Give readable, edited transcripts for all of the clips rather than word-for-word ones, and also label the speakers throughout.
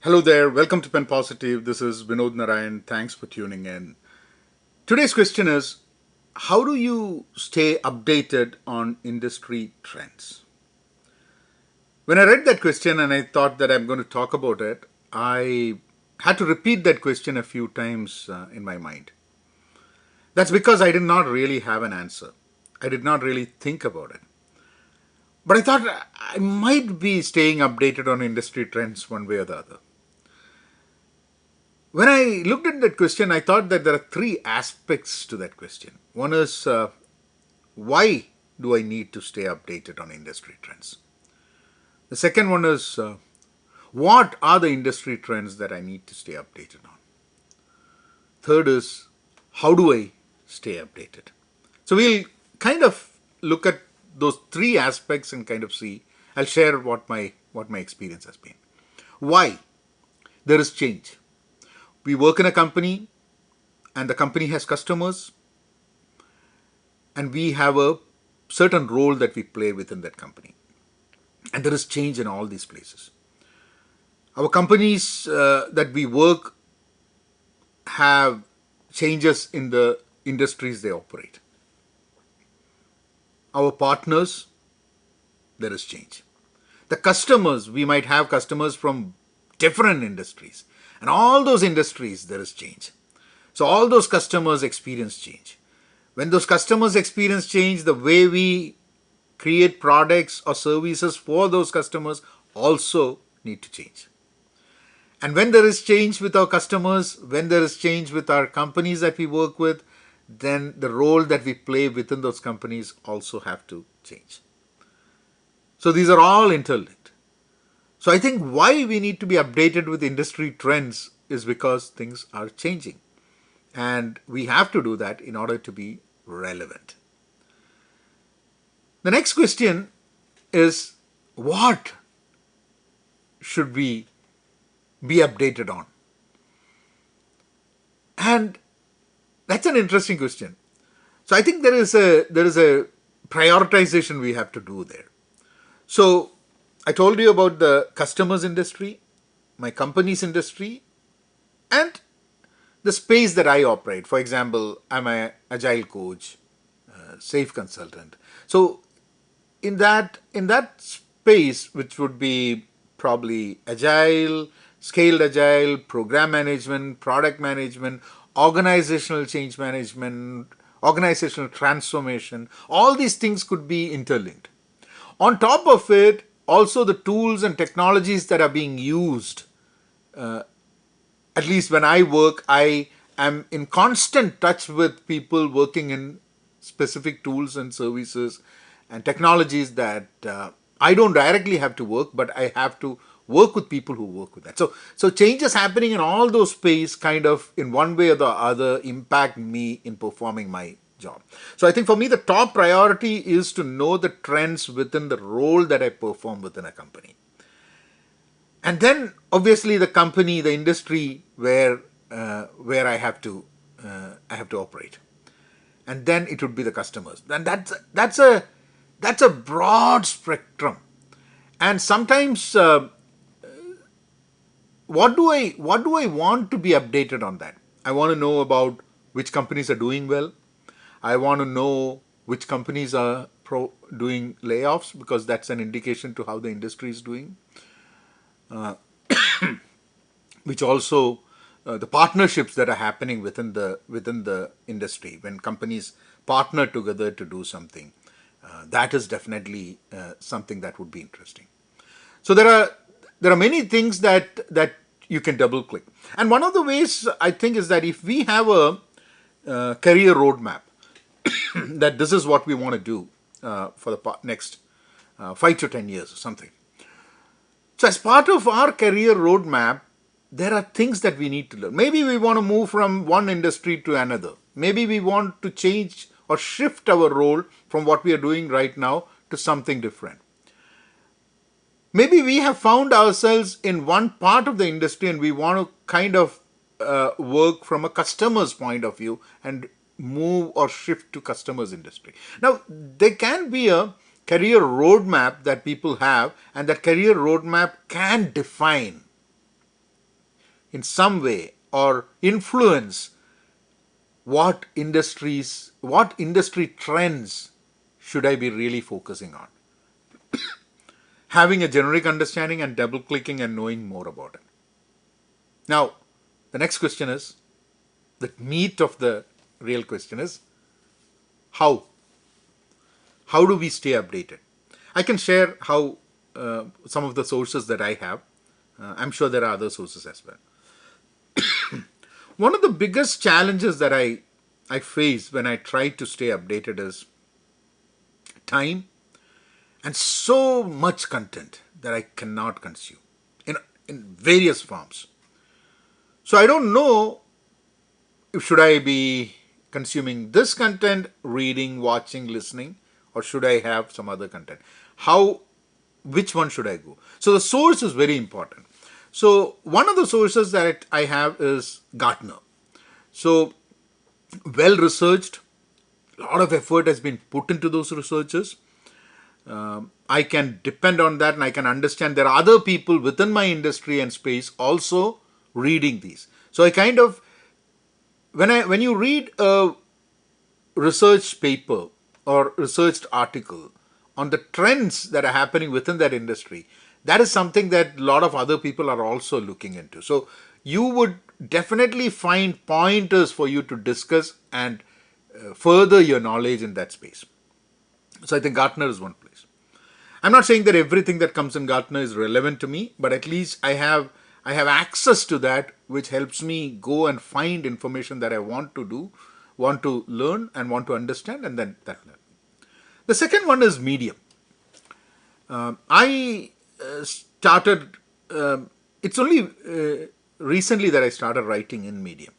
Speaker 1: Hello there, welcome to Pen Positive. This is Vinod Narayan. Thanks for tuning in. Today's question is, how do you stay updated on industry trends? When I read that question and I thought that I'm going to talk about it, I had to repeat that question a few times in my mind. That's because I did not really have an answer. I did not really think about it. But I thought I might be staying updated on industry trends one way or the other. When I looked at that question, I thought that there are three aspects to that question. One is why do I need to stay updated on industry trends? The second one is what are the industry trends that I need to stay updated on? Third is how do I stay updated? So we'll kind of look at those three aspects and kind of see. I'll share what my experience has been. Why? There is change. We work in a company and the company has customers and we have a certain role that we play within that company. And there is change in all these places. Our companies that we work have changes in the industries they operate. Our partners, there is change. The customers, we might have customers from different industries. And all those industries, there is change. So all those customers experience change. When those customers experience change, the way we create products or services for those customers also need to change. And when there is change with our customers, when there is change with our companies that we work with, then the role that we play within those companies also have to change. So these are all interlinked. So I think why we need to be updated with industry trends is because things are changing. And we have to do that in order to be relevant. The next question is, what should we be updated on? And that's an interesting question. So I think there is a prioritization we have to do there. So I told you about the customers industry, my company's industry, and the space that I operate. For example, I'm an agile coach, safe consultant. So in that space, which would be probably agile, scaled agile, program management, product management, organizational change management, organizational transformation, all these things could be interlinked. On top of it, also the tools and technologies that are being used, at least when I work, I am in constant touch with people working in specific tools and services and technologies that I don't directly have to work, but I have to work with people who work with that. So changes happening in all those space kind of in one way or the other impact me in performing my job. So I think for me the top priority is to know the trends within the role that I perform within a company. And then obviously the company, the industry where I have to operate. And then it would be the customers. And that's a broad spectrum. And sometimes what do I want to be updated on that? I want to know about which companies are doing well. I want to know which companies are doing layoffs because that's an indication to how the industry is doing. Which also the partnerships that are happening within the industry when companies partner together to do something. That is definitely something that would be interesting. So there are many things that you can double click. And one of the ways I think is that if we have a career roadmap that this is what we want to do for the next 5 to 10 years or something. So as part of our career roadmap, there are things that we need to learn. Maybe we want to move from one industry to another. Maybe we want to change or shift our role from what we are doing right now to something different. Maybe we have found ourselves in one part of the industry and we want to kind of work from a customer's point of view and move or shift to customer's industry. Now, there can be a career roadmap that people have, and that career roadmap can define in some way or influence what industry trends should I be really focusing on? Having a generic understanding and double clicking and knowing more about it. Now, the next question is, the meat of the real question is, how? How do we stay updated? I can share how some of the sources that I have. I'm sure there are other sources as well. One of the biggest challenges that I face when I try to stay updated is time and so much content that I cannot consume in various forms. So I don't know if should I be consuming this content, reading, watching, listening, or should I have some other content? Which one should I go? So the source is very important. So one of the sources that I have is Gartner. So well researched, a lot of effort has been put into those researches. I can depend on that and I can understand there are other people within my industry and space also reading these. So I kind of, when you read a research paper or researched article on the trends that are happening within that industry, that is something that a lot of other people are also looking into. So you would definitely find pointers for you to discuss and further your knowledge in that space. So I think Gartner is one place. I'm not saying that everything that comes in Gartner is relevant to me, but at least I have access to that, which helps me go and find information that I want to do, want to learn, and want to understand, and then that learn. The second one is Medium. I started. It's only recently that I started writing in Medium.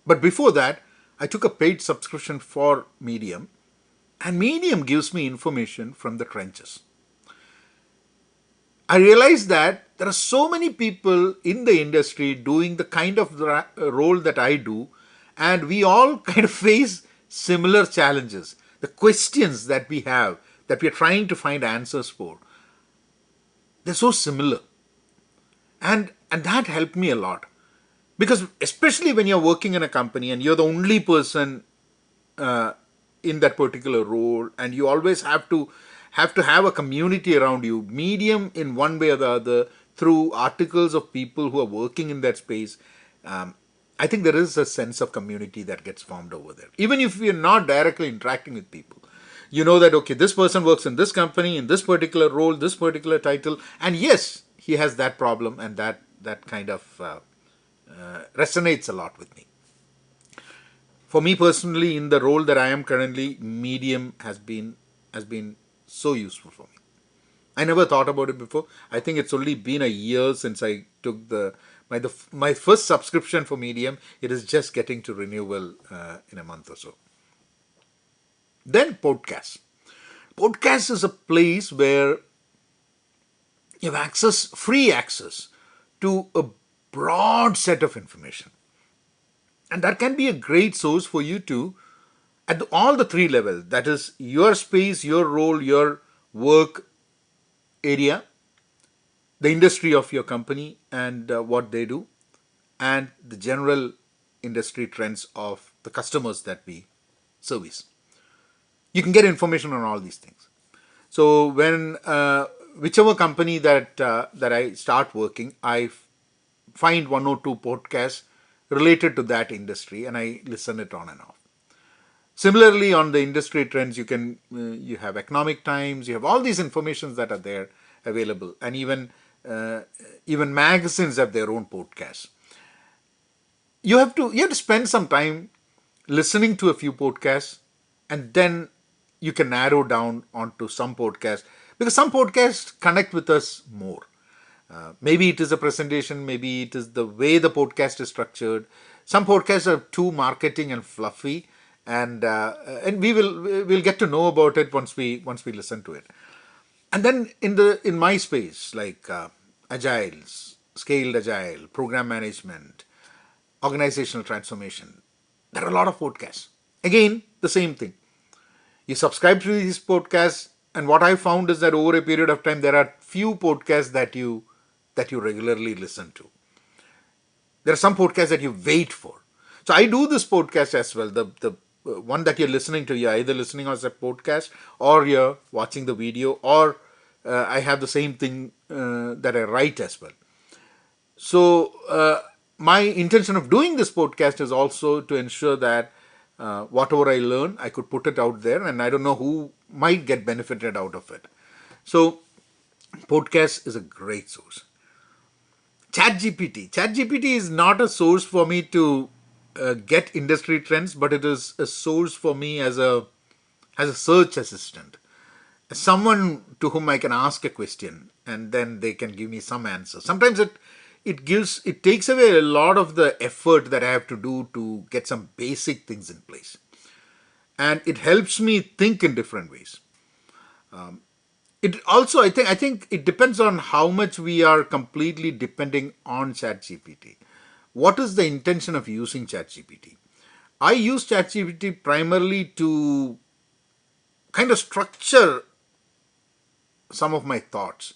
Speaker 1: But before that, I took a paid subscription for Medium, and Medium gives me information from the trenches. I realized that there are so many people in the industry doing the kind of role that I do, and we all kind of face similar challenges. The questions that we have, that we are trying to find answers for, they're so similar. And that helped me a lot. Because especially when you're working in a company and you're the only person in that particular role, and you always have to have a community around you, Medium in one way or the other, through articles of people who are working in that space, I think there is a sense of community that gets formed over there. Even if you're not directly interacting with people, you know that, okay, this person works in this company, in this particular role, this particular title, and yes, he has that problem, and that kind of resonates a lot with me. For me personally, in the role that I am currently, Medium has been so useful for me. I never thought about it before. I think it's only been a year since I took my first subscription for Medium. It is just getting to renewal in a month or so. Then podcasts. Podcast is a place where you have free access to a broad set of information. And that can be a great source for you to, at all the three levels, that is your space, your role, your work area, the industry of your company and what they do, and the general industry trends of the customers that we service. You can get information on all these things. So when whichever company that I start working, I find one or two podcasts related to that industry and I listen it on and off. Similarly, on the industry trends, you have economic times, you have all these informations that are there available, and even magazines have their own podcasts. You have to spend some time listening to a few podcasts, and then you can narrow down onto some podcasts, because some podcasts connect with us more. Maybe it is a presentation, maybe it is the way the podcast is structured. Some podcasts are too marketing and fluffy, and we'll get to know about it once we listen to it. And then in my space, like agile, scaled agile, program management, organizational transformation, there are a lot of podcasts. Again, the same thing. You subscribe to these podcasts, and what I found is that over a period of time, there are few podcasts that you regularly listen to. There are some podcasts that you wait for. So I do this podcast as well. The one that you're listening to, you're either listening as a podcast or you're watching the video, or I have the same thing that I write as well. So my intention of doing this podcast is also to ensure that whatever I learn, I could put it out there, and I don't know who might get benefited out of it. So podcast is a great source. ChatGPT is not a source for me to get industry trends, but it is a source for me as a search assistant, someone to whom I can ask a question and then they can give me some answer. Sometimes it takes away a lot of the effort that I have to do to get some basic things in place, and it helps me think in different ways. It also, I think it depends on how much we are completely depending on ChatGPT. What is the intention of using ChatGPT? I use ChatGPT primarily to kind of structure some of my thoughts,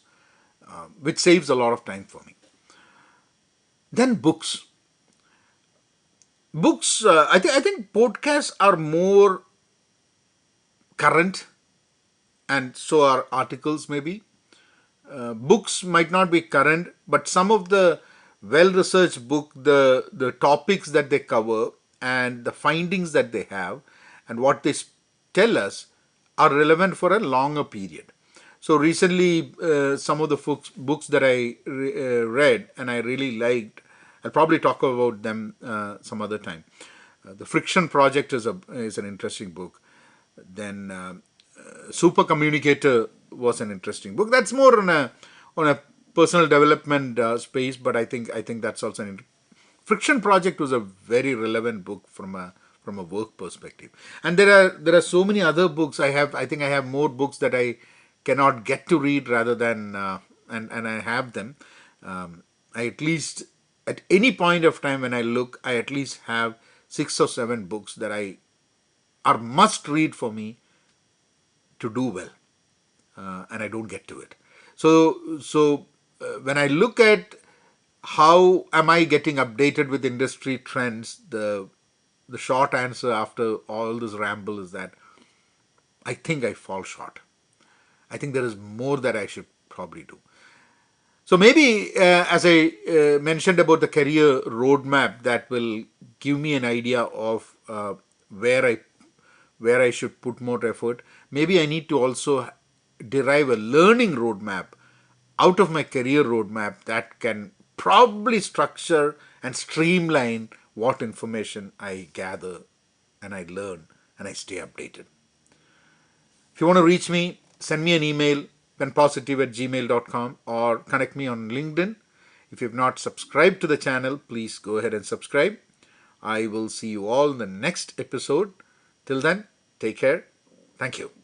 Speaker 1: which saves a lot of time for me. Then books. Books. I think podcasts are more current, and so are articles. Maybe books might not be current, but some of the well-researched book, the topics that they cover and the findings that they have, and what they tell us are relevant for a longer period. So recently, some of the books that I read and I really liked, I'll probably talk about them some other time. The Friction Project is an interesting book. Then Super Communicator was an interesting book. That's more on a personal development space, but I think that's also Friction Project was a very relevant book from a work perspective. And there are so many other books. I think I have more books that I cannot get to read rather than and I have them. I at least at any point of time when I look, I at least have 6 or 7 books that I are must read for me to do well, and I don't get to it. So when I look at how am I getting updated with industry trends, the short answer after all this ramble is that I think I fall short. I think there is more that I should probably do. So maybe, as I mentioned about the career roadmap, that will give me an idea of where I where I should put more effort. Maybe I need to also derive a learning roadmap out of my career roadmap that can probably structure and streamline what information I gather and I learn and I stay updated. If you want to reach me, send me an email, penpositive@gmail.com, or connect me on LinkedIn. If you have not subscribed to the channel, please go ahead and subscribe. I will see you all in the next episode. Till then, take care. Thank you.